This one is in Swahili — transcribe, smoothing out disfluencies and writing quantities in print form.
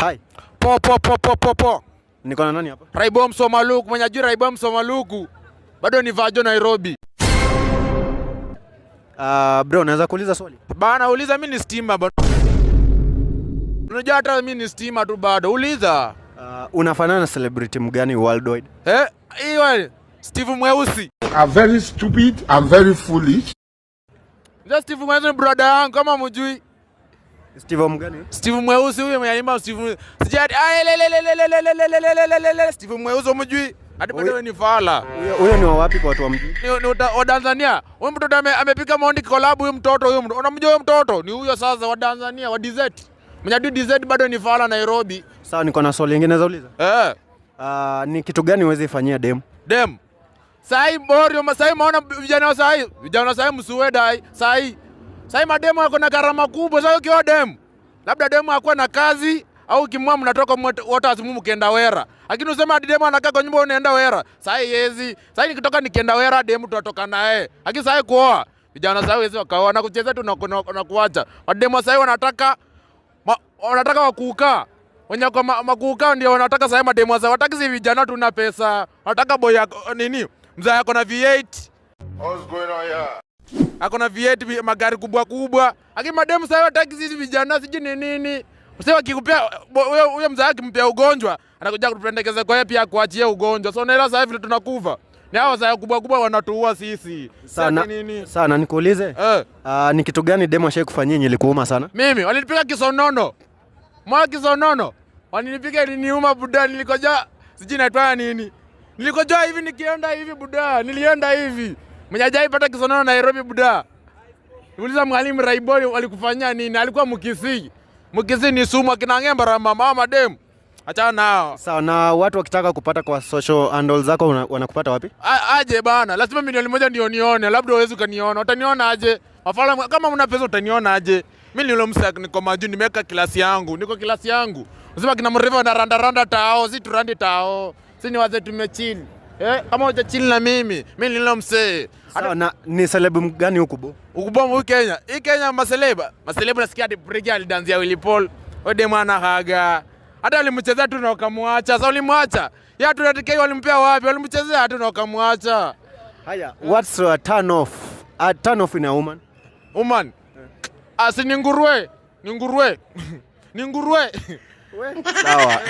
Hai. Po. Niko na nani hapa? Raibom Somaluku, mwenye ajui Raibom Somaluku. Bado ni vajo Nairobi. Bro, naweza kuuliza swali? Bana uliza, mimi ni steamer bana. Unajua hata mimi ni steamer tu bado. Uliza. Unafanana na celebrity mgani worldwide? Hiyo Steve Mweusi. I'm very stupid, I'm very foolish. Ndio Steve Mweusi ni brother yangu kama mjui. Steve mgani? Steve Mweusi huyo mwenye imba Steve. Sijadi Steve Mweusi mjui. Hadi bado ni fala. Huyo ni wa wapi kwa watu wa mjini? Ni wa Tanzania. Huyo mtoto amepika Mondi collab, huyo mtoto huyo. Unamjua huyo mtoto? Ni huyo sasa wa Tanzania, wa DZ. Mwenye DZ bado ni fala Nairobi. Sawa, niko na swali lingine naweza uliza? Ni kitu gani uweze fanyia dem? Dem. Sai borio, sai maona vijana sai msuweda sai mademu wako na karama kubwa. Sasa ukiwa dem, labda demu hakuwa na kazi au kimwa mnatoka wote asimu mkienda wera. Lakini usema demu anakaa kwa nyumba unaenda wera. Sai yezi. Sai nikitoka nikienda wera demu tutatoka naye. Lakini sai kuoa. Vijana sai wezi wakaoa na kucheza tu na kuacha. Wademu sai wanataka wakukaa. Wenye kwa makukaa ndio wanataka sai mademu sai. Wataki si vijana tuna pesa. Wanataka boy yako nini? Mzee yako na V8. What's going on here? Ako na V8 magari kubwa. Lakini mademu sasa hataki sisi vijana siji nini. Usema kikupea huyo mzee akimpea ugonjwa, anakuja kutupendekeza kwa yeye pia kuachia ugonjwa. So naelewa sasa hivi tunakufa. Ni hao sasa kubwa wanatuua sisi. Sana nikuulize? Ni kitu gani demo ashai kufanyia ilikuuma sana? Mimi walinipiga kisonono. Kisonono. Walinipiga iliniuma buda, nilikojoa siji naitwa nini. Nilikojoa hivi nikienda hivi buda, nilienda hivi. Mnyajai pata kisonono Nairobi buda. Niuliza mwalimu Raiboni walikufanyia nini? Alikuwa mkisi. Mkisi ni sumu akina Ngemba mama madem. Achana nao. Sawa, na watu wakitaka kupata kwa social handles zako wanakupata wapi? Aje bana. Lazima milioni moja ndio nione. Labda uweze ukaniona. Utaniona aje? Mafala kama una pesa utaniona aje? Mimi nilo msaki niko majuu, nimeweka klasi yangu. Niko klasi yangu. Unasema kina mrefu na randa tao, si turandi tao. Si ni wazee tumechill. Kama uja chill na mimi nilo msee. Sawa, na ni celeb gani huko huku Kenya? Hii Kenya maseleba nasikia hadi Brigi alidanzia Willy Paul. Ode mwana haga. Hata walimchezea tu na wakamwacha. Sasa walimwacha. Yeye tunataka walimpea wapi? Walimchezea tu na wakamwacha. Haya, what's a turn off? A turn off in a woman? Woman. Asi ni nguruwe. Ni nguruwe. Sawa.